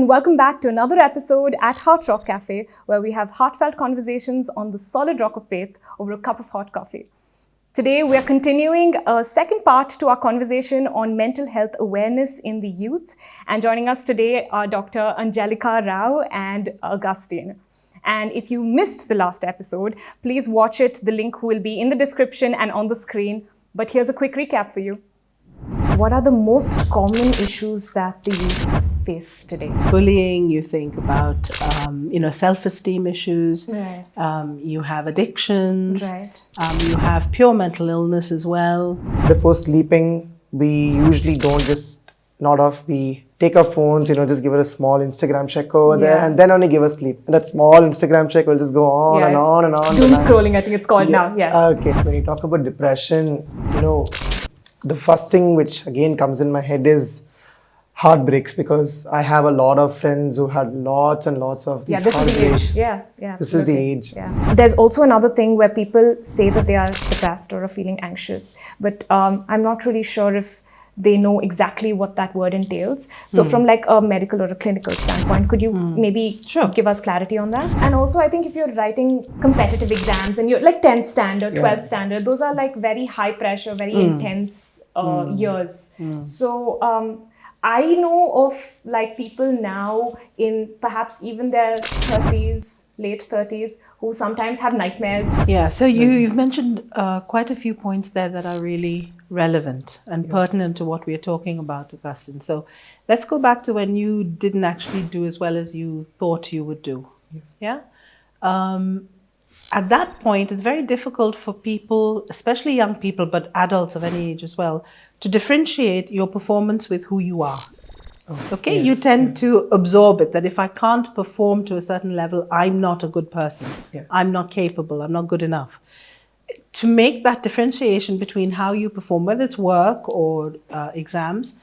and welcome back to another episode at Heart Rock Cafe, where we have heartfelt conversations on the solid rock of faith over a cup of hot coffee. Today, we are continuing a second part to our conversation on mental health awareness in the youth. And joining us today are Dr. Angeliqueka Rao and Augustine. And if you missed the last episode, please watch it. The link will be in the description and on the screen. But here's a quick recap for you. What are the most common issues that the youth face today? Bullying, you think about, self-esteem issues. Right. You have addictions. Right. You have pure mental illness as well. Before sleeping, we usually don't just nod off. We take our phones, just give it a small Instagram check over there and then only give us sleep. And that small Instagram check will just go on and on and on. Doom scrolling, I think it's called now. Yes. Okay. When you talk about depression, the first thing which again comes in my head is heartbreaks, because I have a lot of friends who had lots and lots of these this heartbreaks. is the age. Yeah, This is the age. Yeah. There's also another thing where people say that they are depressed or are feeling anxious, but I'm not really sure if they know exactly what that word entails. So from like a medical or a clinical standpoint, could you maybe give us clarity on that? And also, I think if you're writing competitive exams and you're like 10th standard, 12th standard, those are like very high pressure, very intense years. So I know of like people now in perhaps even their 30s, late 30s, who sometimes have nightmares. Yeah, so you've mentioned quite a few points there that are really relevant and pertinent to what we are talking about, Augustine. So let's go back to when you didn't actually do as well as you thought you would do. Yes. Yeah. At that point, it's very difficult for people, especially young people, but adults of any age as well, to differentiate your performance with who you are. Okay, you tend to absorb it, that if I can't perform to a certain level, I'm not a good person. Yes. I'm not capable, I'm not good enough. To make that differentiation between how you perform, whether it's work or exams,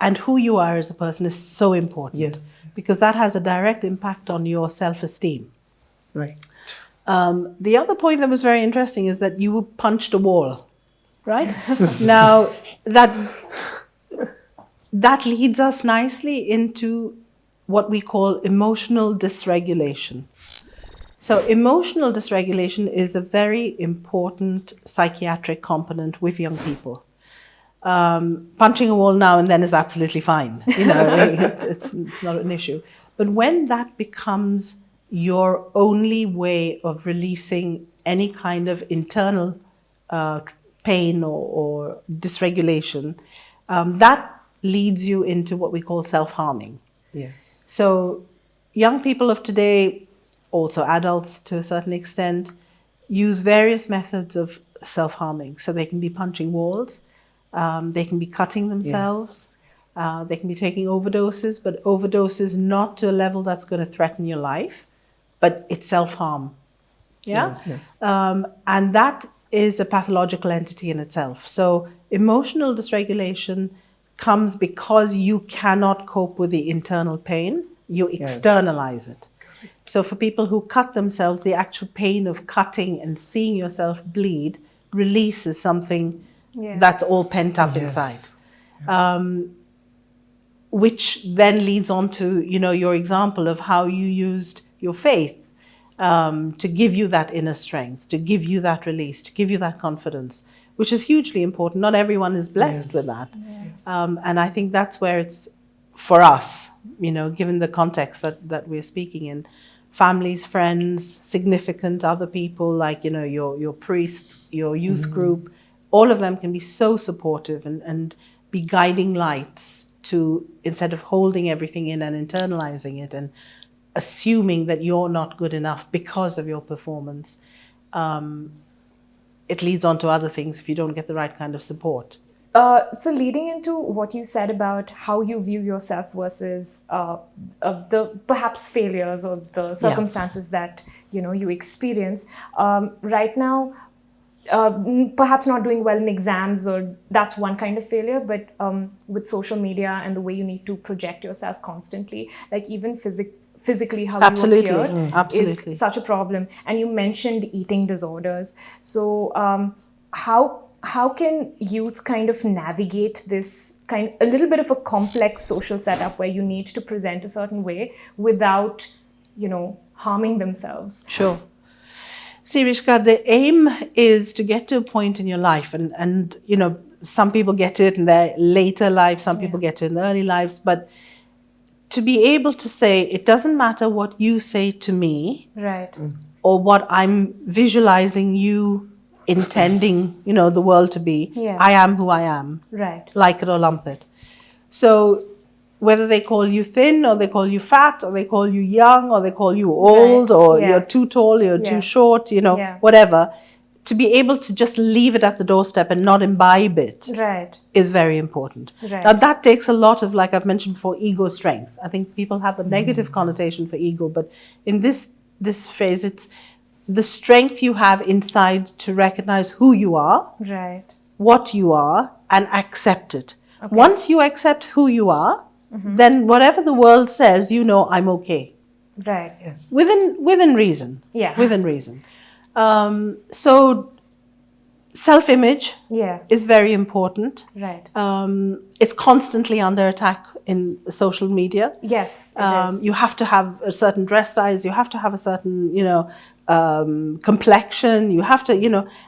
and who you are as a person is so important. Yes. Because that has a direct impact on your self-esteem. Right. The other point that was very interesting is that you punched a wall, right? Now, that leads us nicely into what we call emotional dysregulation. So emotional dysregulation is a very important psychiatric component with young people. Punching a wall now and then is absolutely fine. It's not an issue. But when that becomes your only way of releasing any kind of internal pain or dysregulation, that leads you into what we call self-harming. Yeah. So young people of today, also adults to a certain extent, use various methods of self-harming. So they can be punching walls, they can be cutting themselves, they can be taking overdoses, but overdoses not to a level that's going to threaten your life, but it's self-harm. Yeah? Yes. And that is a pathological entity in itself. So emotional dysregulation comes because you cannot cope with the internal pain, you externalize it. So for people who cut themselves, the actual pain of cutting and seeing yourself bleed releases something that's all pent up inside. Which then leads on to, your example of how you used your faith to give you that inner strength, to give you that release, to give you that confidence, which is hugely important. Not everyone is blessed with that. And I think that's where it's, for us, given the context that we're speaking in, families, friends, significant other people like, your priest, your youth group, all of them can be so supportive and be guiding lights to, instead of holding everything in and internalizing it and assuming that you're not good enough because of your performance, it leads on to other things if you don't get the right kind of support. So leading into what you said about how you view yourself versus the perhaps failures or the circumstances that you experience right now, perhaps not doing well in exams, or that's one kind of failure, but with social media and the way you need to project yourself constantly, like even physically how you appear is such a problem. And you mentioned eating disorders. So how how can youth kind of navigate this a little bit of a complex social setup where you need to present a certain way without, harming themselves? Sure. See, Rishika, the aim is to get to a point in your life, and some people get to it in their later life, some people get to it in their early lives, but to be able to say, it doesn't matter what you say to me, Right. or what I'm visualizing you intending, the world to be. Yeah. I am who I am. Right. Like it or lump it. So whether they call you thin, or they call you fat, or they call you young, or they call you old, Right. or Yeah. you're too tall, you're Yeah. too short, Yeah. whatever, to be able to just leave it at the doorstep and not imbibe it Right. is very important. Right. Now that takes a lot of, like I've mentioned before, ego strength. I think people have a negative connotation for ego, but in this phase, it's the strength you have inside to recognize who you are, Right. what you are, and accept it. Okay. Once you accept who you are, then whatever the world says, I'm okay. Right. Within reason. Yeah. Within reason. So self-image Yeah. is very important. Right. It's constantly under attack in social media. Yes, it is. You have to have a certain dress size. You have to have a certain, complexion. You have to,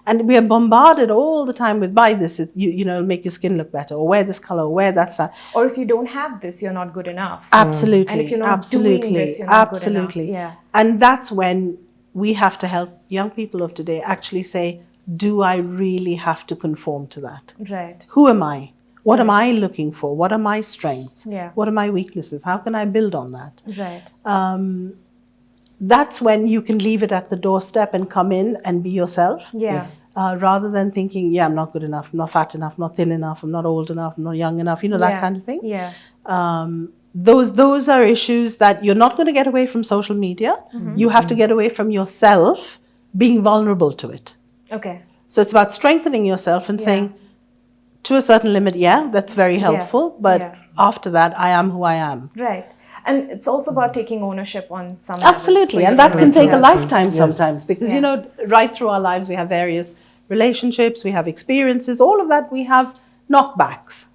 and we are bombarded all the time with buy this, make your skin look better, or wear this color, or wear that style. Or if you don't have this, you're not good enough. Absolutely. And if you're not absolutely, doing this, you're not absolutely. good enough. Yeah. And that's when we have to help young people of today actually say, do I really have to conform to that? Right. Who am I? What am I looking for? What are my strengths? Yeah. What are my weaknesses? How can I build on that? Right. That's when you can leave it at the doorstep and come in and be yourself. Yeah. Rather than thinking, I'm not good enough, I'm not fat enough, I'm not thin enough, I'm not old enough, I'm not young enough, that kind of thing. Yeah. Those are issues that you're not going to get away from social media. You have to get away from yourself being vulnerable to it. Okay. So it's about strengthening yourself and saying, to a certain limit, that's very helpful, but after that, I am who I am. Right. And it's also about taking ownership on some Absolutely, level. and that can take a lifetime sometimes, because, Yeah. right through our lives, we have various relationships, we have experiences, all of that, we have knockbacks,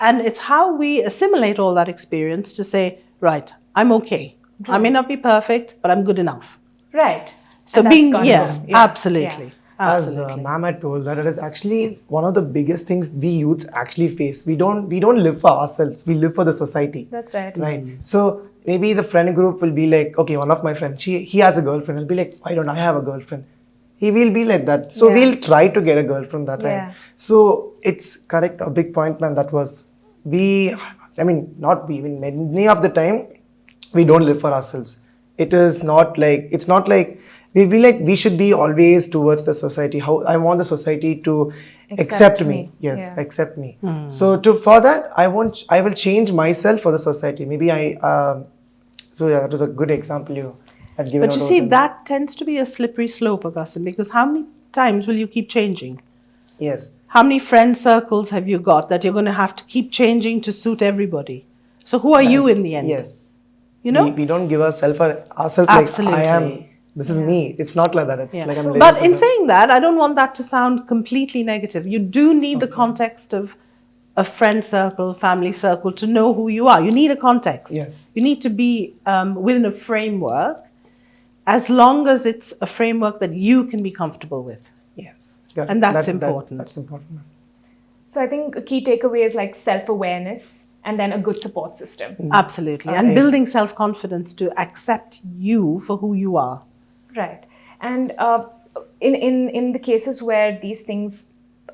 and it's how we assimilate all that experience to say, right, I'm okay. I may not be perfect, but I'm good enough. Right. So And that's being, gotta go. absolutely. As Absolutely. ma'am had told, that it is actually one of the biggest things we youths actually face. We don't live for ourselves. We live for the society. That's right. Right. So maybe the friend group will be like, okay, one of my friends, he has a girlfriend. I'll be like, why don't I have a girlfriend? He will be like that. So we'll try to get a girlfriend that time. So it's correct. A big point, ma'am. That was many of the time we don't live for ourselves. It's not like we should be always towards the society. How I want the society to accept me. Yes, Yeah. accept me. So for that, I will change myself for the society. Maybe that was a good example you had given. But you see, that tends to be a slippery slope, Augustine, because how many times will you keep changing? Yes. How many friend circles have you got that you're going to have to keep changing to suit everybody? So who are you in the end? Yes. We don't give ourselves like I am. This is me. It's not like that. It's like I'm. But in saying that, I don't want that to sound completely negative. You do need the context of a friend circle, family circle to know who you are. You need a context. Yes. You need to be within a framework, as long as it's a framework that you can be comfortable with. Yes. And that's important. That's important. So I think a key takeaway is like self-awareness and then a good support system. Absolutely. And building self-confidence to accept you for who you are. Right. And in the cases where these things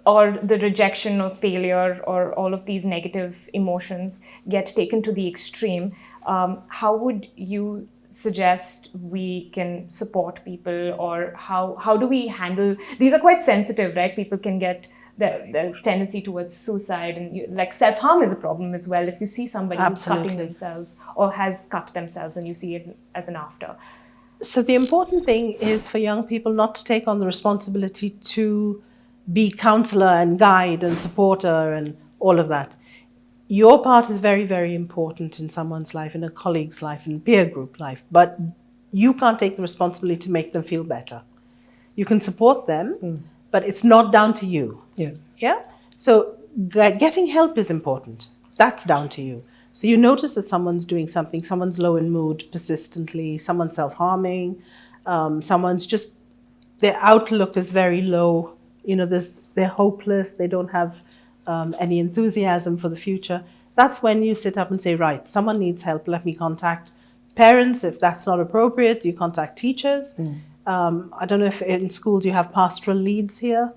or the rejection or failure or all of these negative emotions get taken to the extreme, how would you suggest we can support people, or how do we handle these? Are quite sensitive, right? People can get there's tendency towards suicide, and like self-harm is a problem as well. If you see somebody who's cutting themselves or has cut themselves and you see it as an after. So the important thing is for young people not to take on the responsibility to be counselor and guide and supporter and all of that. Your part is very, very important in someone's life, in a colleague's life, in a peer group life, but you can't take the responsibility to make them feel better. You can support them, but it's not down to you. Yes. Yeah. So getting help is important. That's down to you. So you notice that someone's doing something, someone's low in mood persistently, someone's self-harming, someone's just, their outlook is very low. You know, they're hopeless. They don't have any enthusiasm for the future. That's when you sit up and say, right, someone needs help. Let me contact parents. If that's not appropriate, you contact teachers. I don't know if in schools you have pastoral leads here.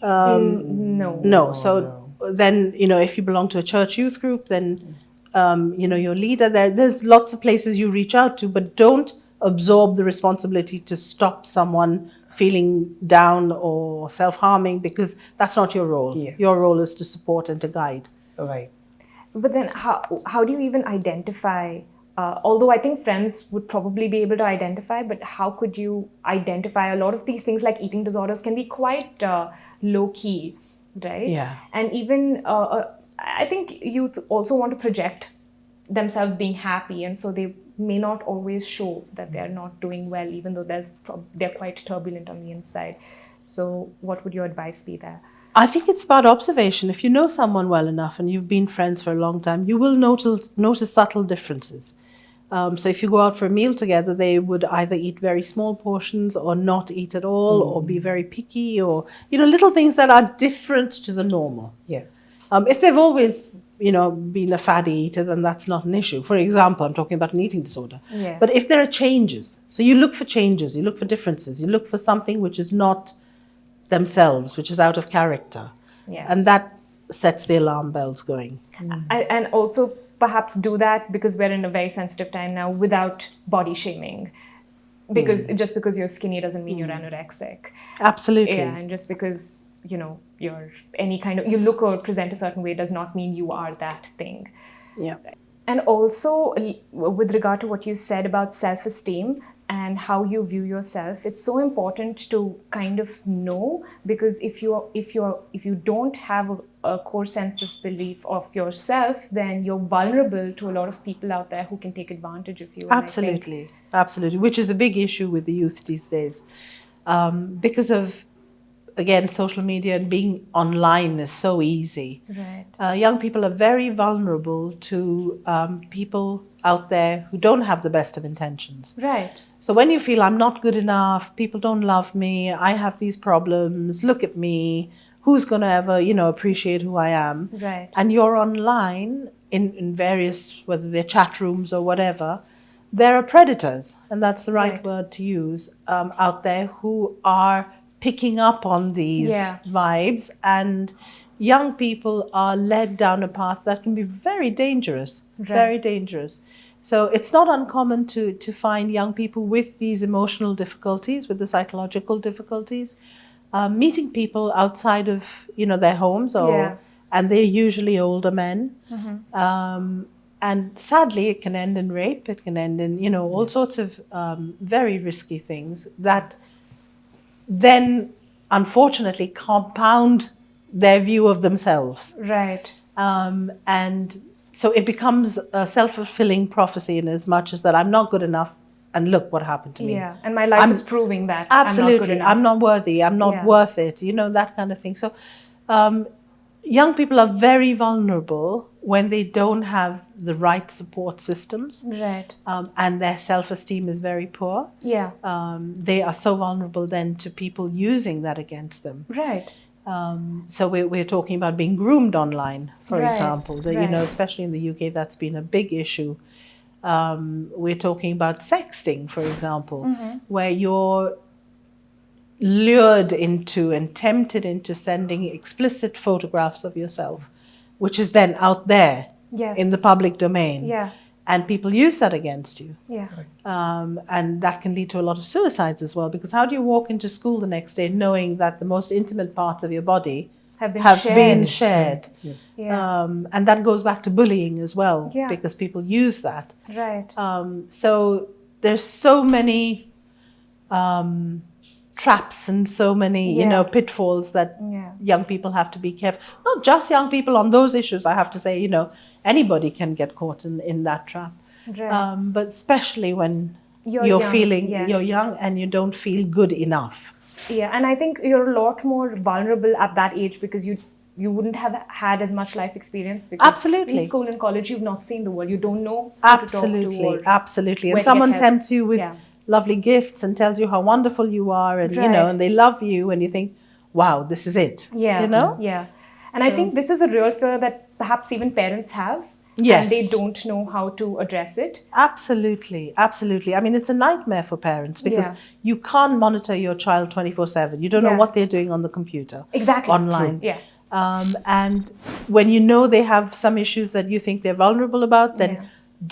No. No. So then, you know, if you belong to a church youth group, then, you know, your leader there's lots of places you reach out to, but don't absorb the responsibility to stop someone feeling down or self-harming, because that's not your role. Yes. Your role is to support and to guide. Right. But then how do you even identify, although I think friends would probably be able to identify, but how could you identify a lot of these things like eating disorders can be quite low-key, right? Yeah. And even I think youth also want to project themselves being happy, and so they may not always show that they're not doing well, even though they're quite turbulent on the inside. So what would your advice be there? I think it's about observation. If you know someone well enough and you've been friends for a long time, you will notice subtle differences. So if you go out for a meal together, they would either eat very small portions or not eat at all, or be very picky, or, you know, little things that are different to the normal. Yeah. If they've always, you know, been a fatty eater, then that's not an issue. For example, I'm talking about an eating disorder. Yeah. But if there are changes, so you look for changes, you look for differences, you look for something which is not themselves, which is out of character. Yes. And that sets the alarm bells going. And also perhaps do that, because we're in a very sensitive time now, without body shaming. Because just because you're skinny doesn't mean you're anorexic. Absolutely. Yeah, and just because, you know, you're you look or present a certain way does not mean you are that thing. Yeah. And also, with regard to what you said about self-esteem and how you view yourself, it's so important to kind of know, because if you don't have a core sense of belief of yourself, then you're vulnerable to a lot of people out there who can take advantage of you. Absolutely. Absolutely. Which is a big issue with the youth these days. Because of, again, social media and being online is so easy. Right. Young people are very vulnerable to people out there who don't have the best of intentions. Right. So when you feel I'm not good enough, people don't love me, I have these problems, look at me, who's going to ever, you know, appreciate who I am? Right. And you're online in various, whether they're chat rooms or whatever, there are predators, and that's the right word to use, out there who are picking up on these vibes, and young people are led down a path that can be very dangerous, very dangerous. So it's not uncommon to find young people with these emotional difficulties, with the psychological difficulties, meeting people outside of, you know, their homes, and they're usually older men. And sadly, it can end in rape. It can end in, you know, all sorts of very risky things that then, unfortunately, compound their view of themselves. Right. And so it becomes a self-fulfilling prophecy, in as much as that I'm not good enough, and look what happened to me. Yeah, and my life is proving that absolutely, I'm not good enough. I'm not worthy, I'm not worth it, you know, that kind of thing. So young people are very vulnerable when they don't have the right support systems. Right. And their self-esteem is very poor. Yeah. They are so vulnerable then to people using that against them. Right. So we're talking about being groomed online, for example. You know, especially in the UK, that's been a big issue. We're talking about sexting, for example, where you're lured into and tempted into sending explicit photographs of yourself, which is then out there in the public domain. Yeah. And people use that against you. Yeah. And that can lead to a lot of suicides as well, because how do you walk into school the next day knowing that the most intimate parts of your body have been shared? Yes. Yeah. And that goes back to bullying as well, Yeah. because people use that. Right. So there's so many traps and so many, you know, pitfalls that young people have to be careful. Not just young people on those issues, I have to say, you know, anybody can get caught in that trap. Right. But especially when you're young, feeling, yes. you're young and you don't feel good enough Yeah, and I think you're a lot more vulnerable at that age because you wouldn't have had as much life experience because Absolutely. in school and college you've not seen the world. You don't know who to talk to Absolutely, or absolutely. where And to get someone help. tempts you with Yeah. lovely gifts and tells you how wonderful you are, and you know, Right. and they love you, and you think, wow, this is it. Yeah. You know? Yeah. And I So- think this is a real fear that perhaps even parents have. Yes. And they don't know how to address it. Absolutely, absolutely. I mean, it's a nightmare for parents because Yeah. you can't monitor your child 24/7. You don't know Yeah. what they're doing on the computer, Exactly. online. Yeah. And when you know they have some issues that you think they're vulnerable about, then Yeah.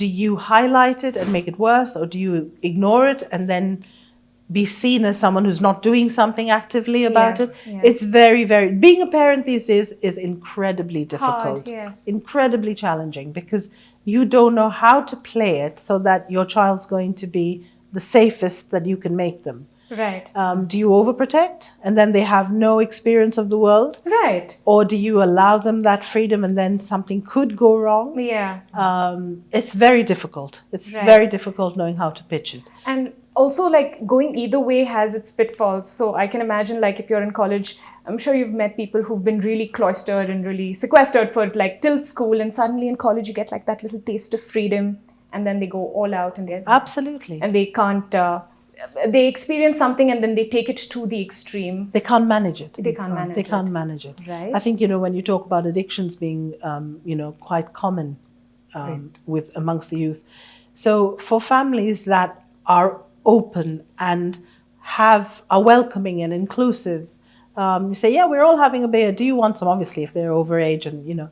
do you highlight it and make it worse, or do you ignore it and then be seen as someone who's not doing something actively about Yeah, it? yeah. It's very, very, being a parent these days is incredibly difficult, yes. incredibly challenging, because you don't know how to play it so that your child's going to be the safest that you can make them. Right. Do you overprotect and then they have no experience of the world? Right. Or do you allow them that freedom and then something could go wrong? Yeah. It's very difficult. It's Right. very difficult knowing how to pitch it. And also, like, going either way has its pitfalls. So I can imagine, like, if you're in college, I'm sure you've met people who've been really cloistered and really sequestered for like till school, and suddenly in college you get like that little taste of freedom, and then they go all out and Absolutely. they can't. They experience something and then they take it to the extreme. They can't manage it. They can't manage They it. can't manage it. Right. I think, you know, when you talk about addictions being, quite common with amongst the youth. So for families that are open and are welcoming and inclusive, you say, yeah, we're all having a beer. Do you want some? Obviously, if they're overage and, you know,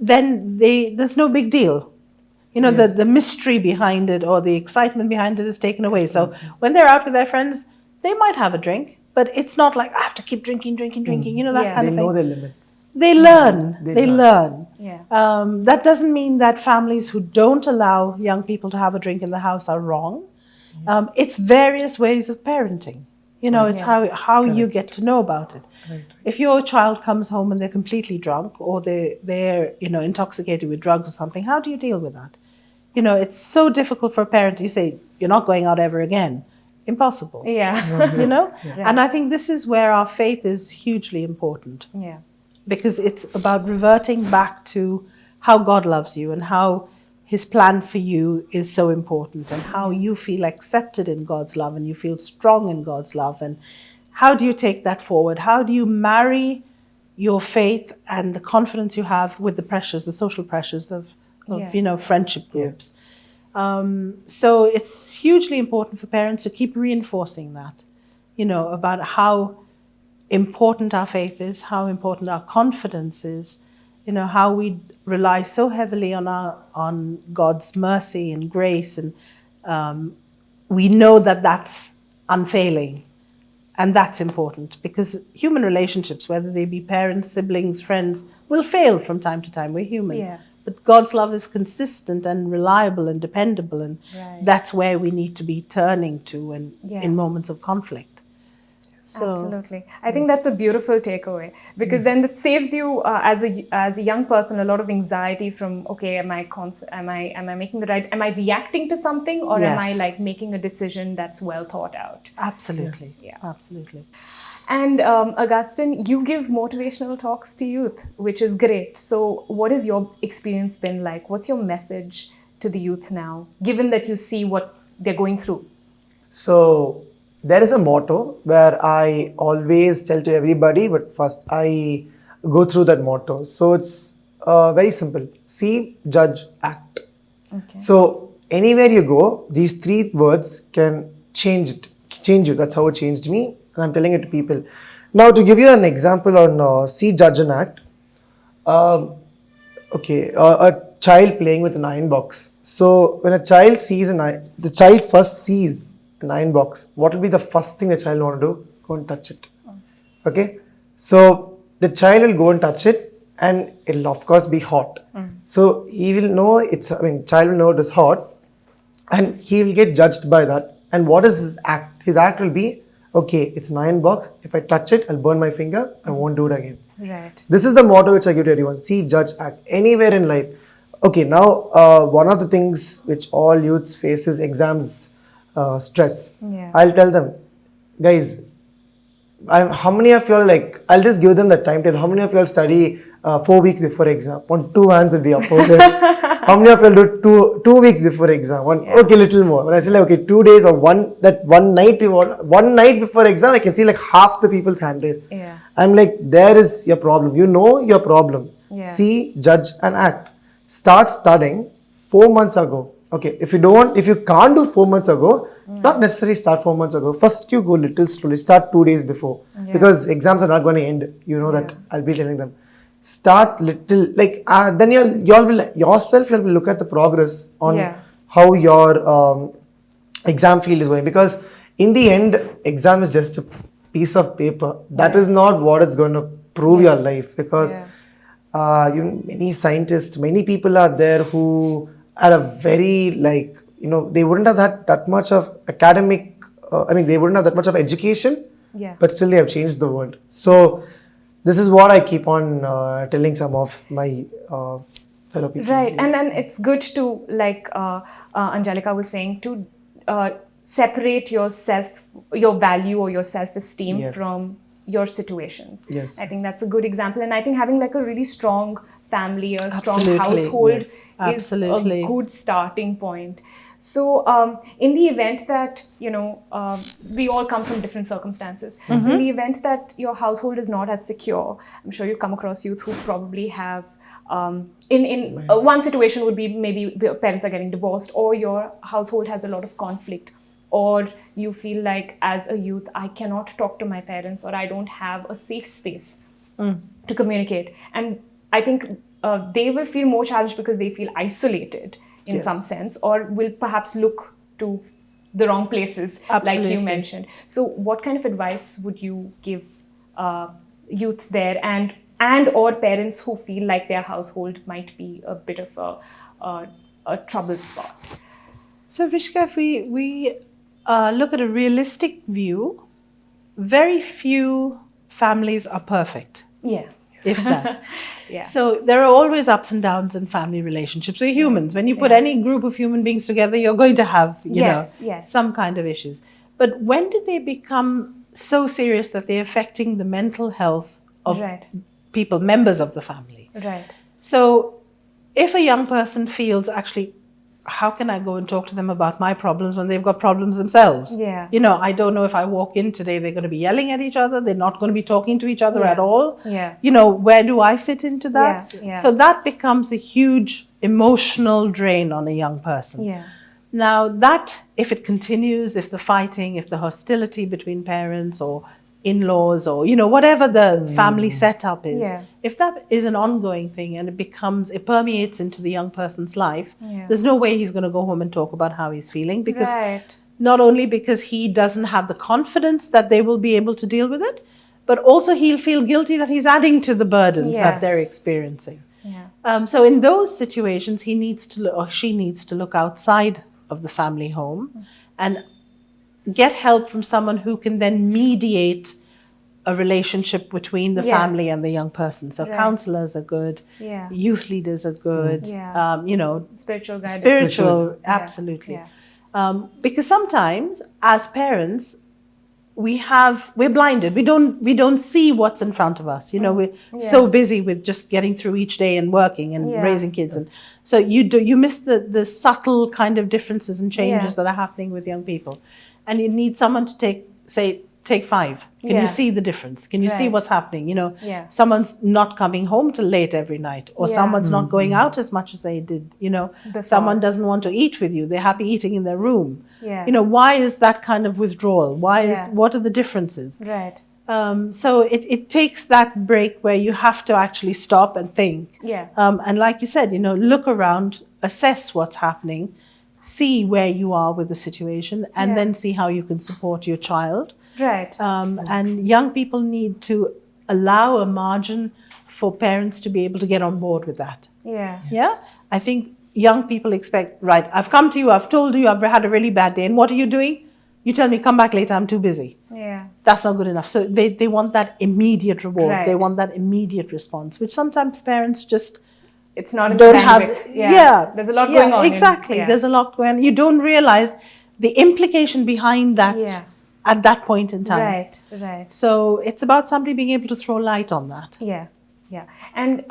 then there's no big deal. You know, Yes. the mystery behind it or the excitement behind it is taken away. So when they're out with their friends, they might have a drink, but it's not like, I have to keep drinking, you know, that Yeah. kind They of know thing. their limits. They learn. They They learn. learn. Yeah. That doesn't mean that families who don't allow young people to have a drink in the house are wrong. It's various ways of parenting. You know, it's how you get to know about it. Right. If your child comes home and they're completely drunk or they're intoxicated with drugs or something, how do you deal with that? You know, it's so difficult for a parent. You say, you're not going out ever again. Impossible. Yeah. You know? And I think this is where our faith is hugely important, Yeah. because it's about reverting back to how God loves you and how his plan for you is so important, and how you feel accepted in God's love and you feel strong in God's love. And how do you take that forward? How do you marry your faith and the confidence you have with the pressures, the social pressures of friendship groups? So it's hugely important for parents to keep reinforcing that, about how important our faith is, how important our confidence is, how we rely so heavily on God's mercy and grace, and we know that that's unfailing, and that's important, because human relationships, whether they be parents, siblings, friends, will fail from time to time. We're human. Yeah. But God's love is consistent and reliable and dependable, and that's where we need to be turning to in moments of conflict. So, absolutely. I think that's a beautiful takeaway, because then that saves you as a young person a lot of anxiety from, okay, am I making the right, am I reacting to something, or am I like making a decision that's well thought out? Absolutely. Yes. Yeah. Absolutely. And Augustine, you give motivational talks to youth, which is great. So what has your experience been like? What's your message to the youth now, given that you see what they're going through? So there is a motto where I always tell to everybody, but first I go through that motto. So it's very simple. See, judge, act. Okay. So anywhere you go, these three words can change you. That's how it changed me. And I'm telling it to people. Now, to give you an example on see, judge, and act. A child playing with an iron box. So when a child sees the child first sees an iron box, what will be the first thing the child want to do? Go and touch it. Okay. So the child will go and touch it, and it'll of course be hot. So he will know child will know it is hot, and he will get judged by that. And what is his act? His act will be, okay, it's an iron box. If I touch it, I'll burn my finger. I won't do it again. Right. This is the motto which I give to everyone. See, judge, act. Anywhere in life. Okay, now one of the things which all youths face is exams stress. Yeah. I'll tell them, guys, how many of y'all, like, I'll just give them the timetable. How many of y'all study 4 weeks before exam? On two hands will be uploaded. How many of y'all do two weeks before exam? Okay, little more. When I say like, okay, 2 days or one night before exam, I can see like half the people's hand raised. Yeah. I'm like, there is your problem. You know your problem. Yeah. See, judge, and act. Start studying 4 months ago. Okay, if you can't do 4 months ago, not necessarily start 4 months ago. First, you go little slowly. Start 2 days before, because exams are not going to end. You know that. I'll be telling them. Start little, like then you'll will look at the progress on how your exam field is going. Because in the end, exam is just a piece of paper. That is not what it's going to prove your life. Because many scientists, many people are there who are a very, like, they wouldn't have that much of academic, they wouldn't have that much of education, but still they have changed the world. So this is what I keep on telling some of my fellow people. Right, and then it's good to, like Angelica was saying, to separate your value or your self-esteem from your situations. Yes. I think that's a good example, and I think having like a really strong family, a strong household is a good starting point. So in the event that, we all come from different circumstances. So in the event that your household is not as secure, I'm sure you come across youth who probably have, one situation would be maybe parents are getting divorced, or your household has a lot of conflict, or you feel like as a youth, I cannot talk to my parents, or I don't have a safe space to communicate. And I think they will feel more challenged because they feel isolated in some sense, or will perhaps look to the wrong places, like you mentioned. So what kind of advice would you give youth there, and or parents who feel like their household might be a bit of a trouble spot? So Rishika, if we look at a realistic view, very few families are perfect. Yeah. If that. So there are always ups and downs in family relationships. We're humans. When you put any group of human beings together, you're going to have, some kind of issues. But when do they become so serious that they're affecting the mental health of people, members of the family? Right. So if a young person feels, actually, how can I go and talk to them about my problems when they've got problems themselves? Yeah. I don't know if I walk in today, they're going to be yelling at each other. They're not going to be talking to each other at all. Yeah. Where do I fit into that? Yeah. So that becomes a huge emotional drain on a young person. Yeah. Now that, if it continues, if the fighting, if the hostility between parents or in-laws or, whatever the family setup is, if that is an ongoing thing and it permeates into the young person's life, there's no way he's going to go home and talk about how he's feeling, because not only because he doesn't have the confidence that they will be able to deal with it, but also he'll feel guilty that he's adding to the burdens that they're experiencing. So in those situations, he needs to, or she needs to look outside of the family home and get help from someone who can then mediate a relationship between the family and the young person. So counselors are good, youth leaders are good, spiritual guidance. Absolutely. Because sometimes as parents, we're blinded. We don't see what's in front of us. We're so busy with just getting through each day and working and raising kids, and so you miss the subtle kind of differences and changes that are happening with young people. And you need someone to take 5. Can you see the difference? Can you see what's happening? Someone's not coming home till late every night, or someone's not going out as much as they did. Someone doesn't want to eat with you. They're happy eating in their room. Why is that kind of withdrawal? What are the differences? Right. So it takes that break where you have to actually stop and think. And like you said, look around, assess what's happening, see where you are with the situation, and then see how you can support your child. Right. And young people need to allow a margin for parents to be able to get on board with that. I think young people expect, right, I've come to you, I've told you I've had a really bad day, and what are you doing? You tell me, come back later, I'm too busy. That's not good enough. So they want that immediate reward. They want that immediate response, which sometimes parents just it's not in don't the have. There's a lot going on. Exactly. There's a lot going on. You don't realize the implication behind that at that point in time. Right, right. So it's about somebody being able to throw light on that. Yeah, yeah. And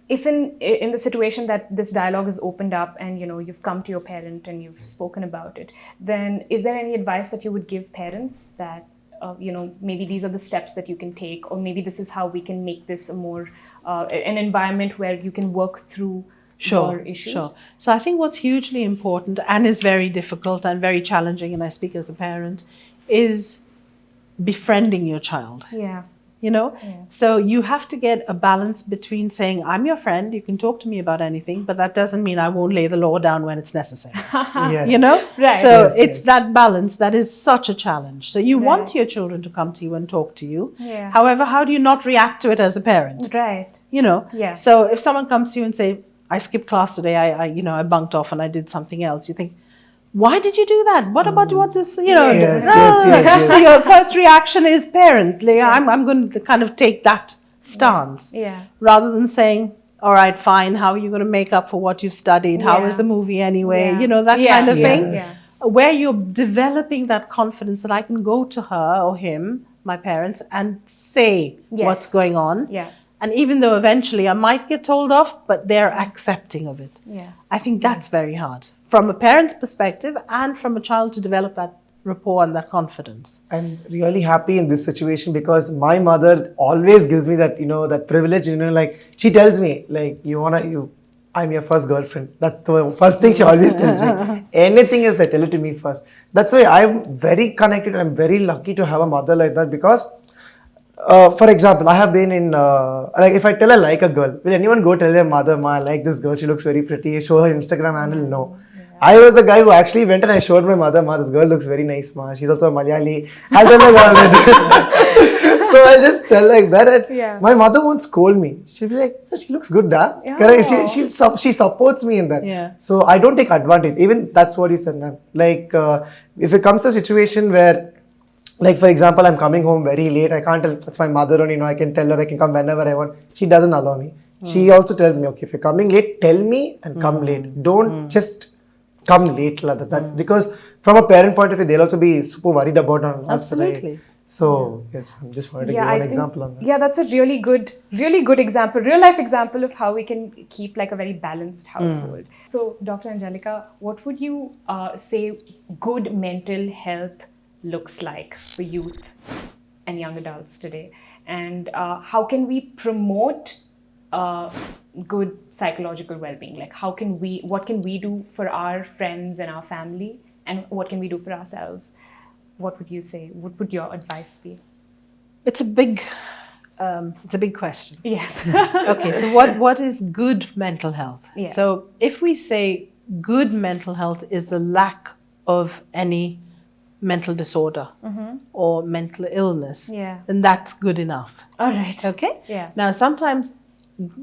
if in the situation that this dialogue is opened up and you've come to your parent and you've spoken about it, then is there any advice that you would give parents that maybe these are the steps that you can take, or maybe this is how we can make this a more an environment where you can work through your issues? Sure. So I think what's hugely important and is very difficult and very challenging, and I speak as a parent, is befriending your child. Yeah. So you have to get a balance between saying, I'm your friend, you can talk to me about anything, but that doesn't mean I won't lay the law down when it's necessary. Yes. Right. So it's that balance that is such a challenge. So you want your children to come to you and talk to you. Yeah. However, how do you not react to it as a parent? Right. Yeah. So if someone comes to you and say, I skipped class today, I bunked off and I did something else, you think, why did you do that? What about what this, Yes. So your first reaction is parently, I'm going to kind of take that stance. Yeah. Rather than saying, all right, fine, how are you going to make up for what you've studied? How was the movie anyway? Yeah. That kind of thing. Yeah. Where you're developing that confidence that I can go to her or him, my parents, and say what's going on. Yeah. And even though eventually I might get told off, but they're accepting of it. Yeah. I think that's very hard from a parent's perspective and from a child to develop that rapport and that confidence. I'm really happy in this situation because my mother always gives me that, that privilege, like she tells me, like, I'm your first girlfriend. That's the first thing she always tells me. Anything else, tell it to me first. That's why I'm very connected. I'm very lucky to have a mother like that because for example, I have been in, like if I tell I like a girl, will anyone go tell their mother, I like this girl, she looks very pretty, show her Instagram handle? No. Yeah. I was the guy who actually went and I showed my mother, this girl looks very nice, she's also a Malayali. I'll tell her that. So I'll just tell like that. And my mother won't scold me. She'll be like, she looks good, da. Correct? She supports me in that. Yeah. So I don't take advantage. Even that's what you said, ma'am. Like if it comes to a situation where, like for example, I'm coming home very late. I can't tell, that's my mother and I can tell her I can come whenever I want. She doesn't allow me. She also tells me, okay, if you're coming late, tell me and come late. Don't just come late like that. Because from a parent point of view, they'll also be super worried about us. Absolutely. Right? So yes, I'm just wanted to give an example on that. Yeah, that's a really good example, real life example of how we can keep like a very balanced household. So Dr. Angelica, what would you say good mental health looks like for youth and young adults today, and how can we promote good psychological well-being? Like what can we do for our friends and our family, and what can we do for ourselves? What would you say? What would your advice be? It's a big question. Yes. Okay, so what is good mental health? Yeah. So if we say good mental health is the lack of any mental disorder or mental illness, then that's good enough. All right. Okay? Yeah. Now, sometimes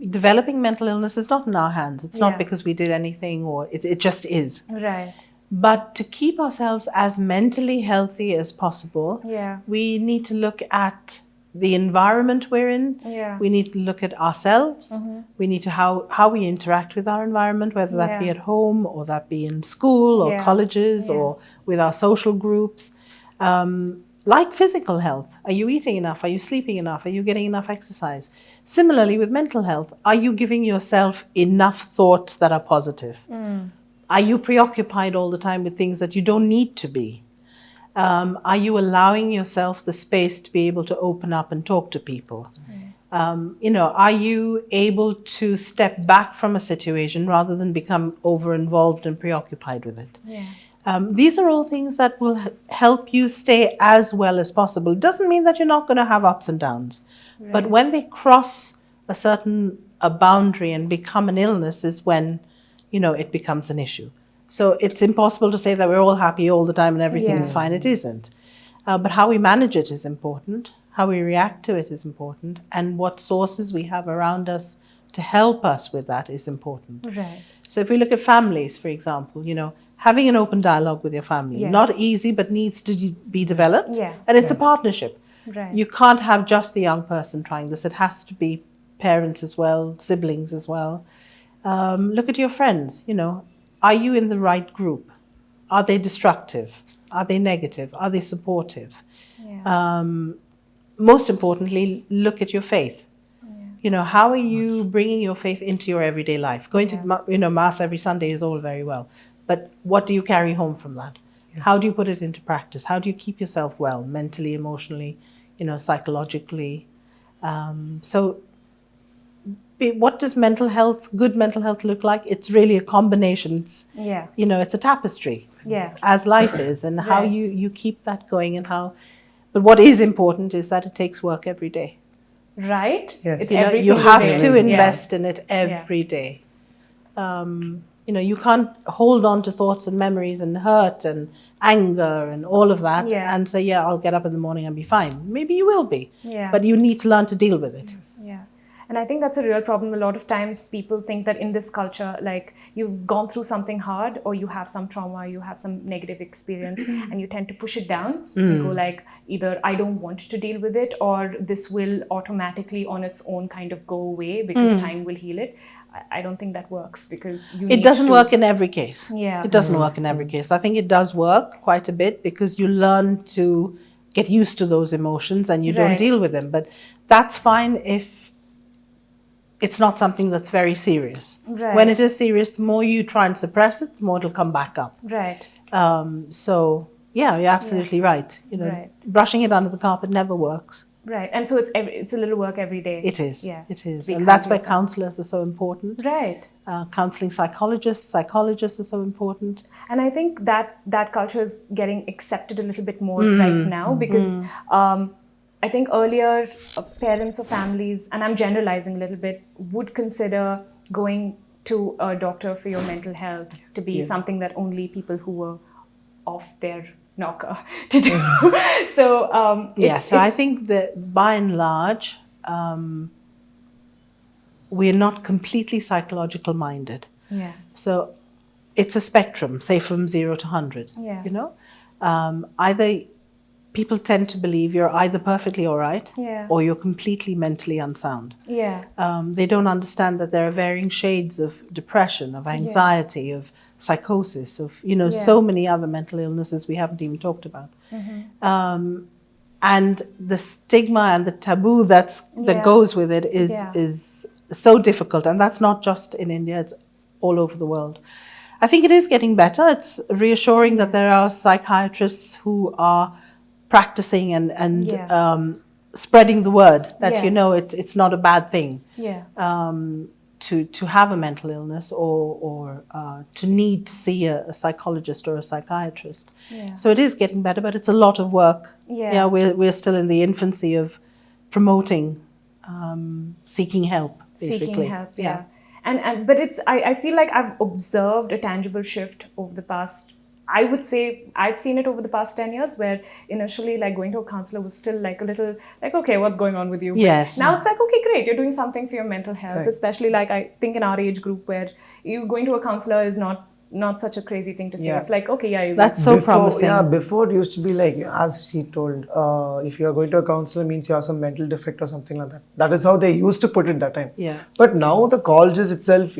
developing mental illness is not in our hands. It's not because we did anything, or it just is. Right. But to keep ourselves as mentally healthy as possible, we need to look at the environment we're in. Yeah. We need to look at ourselves. We need to how we interact with our environment, whether that be at home or that be in school or colleges or with our social groups. Like physical health, are you eating enough? Are you sleeping enough? Are you getting enough exercise? Similarly with mental health, are you giving yourself enough thoughts that are positive? Are you preoccupied all the time with things that you don't need to be? Are you allowing yourself the space to be able to open up and talk to people? Are you able to step back from a situation rather than become over-involved and preoccupied with it? These are all things that will help you stay as well as possible. It doesn't mean that you're not going to have ups and downs. But when they cross a boundary and become an illness is when, it becomes an issue. So it's impossible to say that we're all happy all the time and everything is fine. It isn't. But how we manage it is important. How we react to it is important. And what sources we have around us to help us with that is important. Right. So if we look at families, for example, having an open dialogue with your family, not easy, but needs to be developed. And it's a partnership. Right. You can't have just the young person trying this. It has to be parents as well, siblings as well. Look at your friends, Are you in the right group? Are they destructive? Are they negative? Are they supportive? Yeah. Most importantly, look at your faith. You know, how are you bringing your faith into your everyday life? Going to mass every Sunday is all very well, but what do you carry home from that? How do you put it into practice? How do you keep yourself well, mentally, emotionally, psychologically? So what does good mental health look like? It's really a combination. It's, it's a tapestry, as life is, and how you keep that going, and how. But what is important is that it takes work every day. Right? Yes. It's You have to invest in it every day. You can't hold on to thoughts and memories and hurt and anger and all of that and say, I'll get up in the morning and be fine. Maybe you will be, but you need to learn to deal with it. Yeah. And I think that's a real problem. A lot of times people think that in this culture, like you've gone through something hard or you have some trauma, you have some negative experience and you tend to push it down. You go like, either I don't want to deal with it, or this will automatically on its own kind of go away because time will heal it. I don't think that works, because it doesn't work in every case. Yeah. It doesn't work in every case. I think it does work quite a bit because you learn to get used to those emotions and you don't deal with them. But that's fine if it's not something that's very serious. When it is serious, the more you try and suppress it, the more it'll come back up. So yeah, you're absolutely right. Brushing it under the carpet never works. Right. And so it's a little work every day. It is. Yeah. It is. And that's why counselors are so important. Right. Counseling psychologists are so important. And I think that culture is getting accepted a little bit more right now, because I think earlier parents or families, and I'm generalizing a little bit, would consider going to a doctor for your mental health to be something that only people who were off their knocker to do. So I think that by and large, we're not completely psychological minded. Yeah. So it's a spectrum, say from 0 to 100. Yeah. Either people tend to believe you're either perfectly all right or you're completely mentally unsound. Yeah. They don't understand that there are varying shades of depression, of anxiety, of psychosis, of so many other mental illnesses we haven't even talked about. And the stigma and the taboo that goes with it is so difficult, and that's not just in India, it's all over the world. I think it is getting better. It's reassuring that there are psychiatrists who are practicing and spreading the word that it's not a bad thing to have a mental illness or to need to see a psychologist or a psychiatrist. So it is getting better, but it's a lot of work. We're still in the infancy of promoting seeking help, basically. Seeking help, but I feel like I've observed a tangible shift over the past, I would say I've seen it over the past 10 years, where initially like going to a counselor was still like a little like, okay, what's going on with you? But now it's like, okay, great, you're doing something for your mental health, especially like I think in our age group where you going to a counselor is not such a crazy thing to say. It's like, okay, that's so promising. Yeah, before it used to be like, as she told, if you are going to a counselor means you have some mental defect or something like that. That is how they used to put it that time. But now the colleges itself,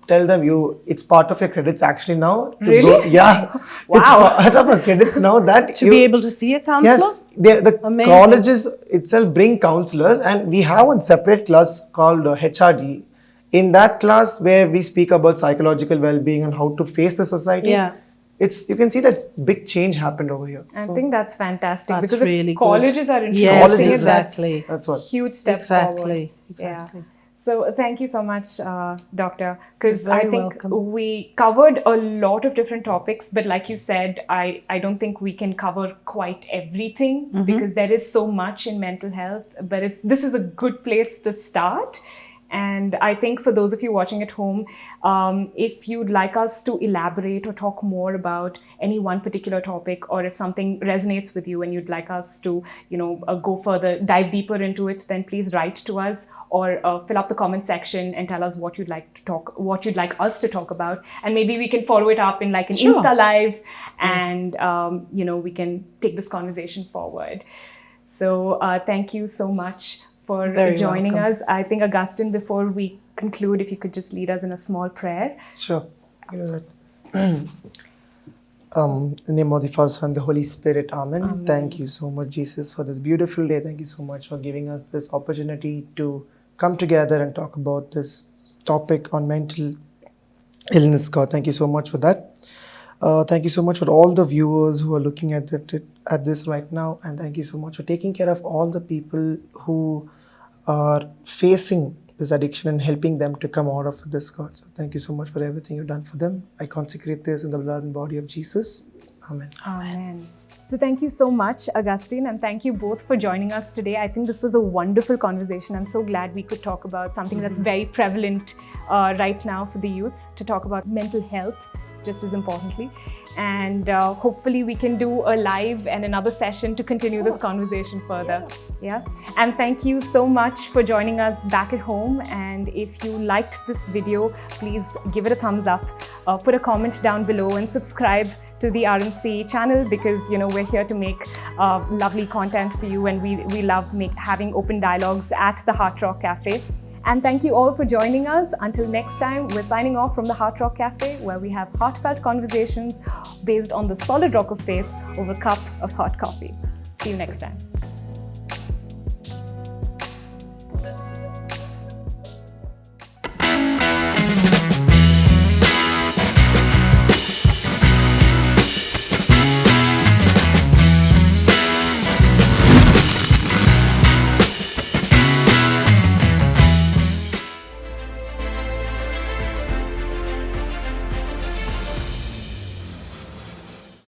tell them it's part of your credits actually now. Really? Wow. It's part of your credits now that to be able to see a counselor? Yes, the colleges itself bring counselors, and we have one separate class called HRD. In that class where we speak about psychological well-being and how to face the society, you can see that big change happened over here. I think that's fantastic, that's because really if colleges are introducing it, that's a huge step forward. Exactly. So thank you so much, Doctor, because I think welcome. We covered a lot of different topics, but like you said, I don't think we can cover quite everything because there is so much in mental health, but this is a good place to start. And I think for those of you watching at home, if you'd like us to elaborate or talk more about any one particular topic, or if something resonates with you and you'd like us to, go further, dive deeper into it, then please write to us or fill up the comment section and tell us what you'd like us to talk about. And maybe we can follow it up in like an Insta Live and, we can take this conversation forward. So thank you so much for joining us. I think, Augustine, before we conclude, if you could just lead us in a small prayer. Sure. You know that. In the name of the Father, Son, and the Holy Spirit. Amen. Thank you so much, Jesus, for this beautiful day. Thank you so much for giving us this opportunity to come together and talk about this topic on mental illness, God. Thank you so much for that. Thank you so much for all the viewers who are looking at this right now, and thank you so much for taking care of all the people who are facing this addiction and helping them to come out of this, God. So thank you so much for everything you've done for them. I consecrate this in the blood and body of Jesus. Amen. Amen. So thank you so much, Augustine, and thank you both for joining us today. I think this was a wonderful conversation. I'm so glad we could talk about something that's very prevalent right now for the youth, to talk about mental health just as importantly. And hopefully we can do a live and another session to continue this conversation further. Yeah. And thank you so much for joining us back at home. And if you liked this video, please give it a thumbs up, put a comment down below, and subscribe to the RMC channel, because we're here to make lovely content for you, and we love having open dialogues at the Heart Rock Cafe. And thank you all for joining us. Until next time, we're signing off from the Heart Rock Cafe, where we have heartfelt conversations based on the solid rock of faith over a cup of hot coffee. See you next time.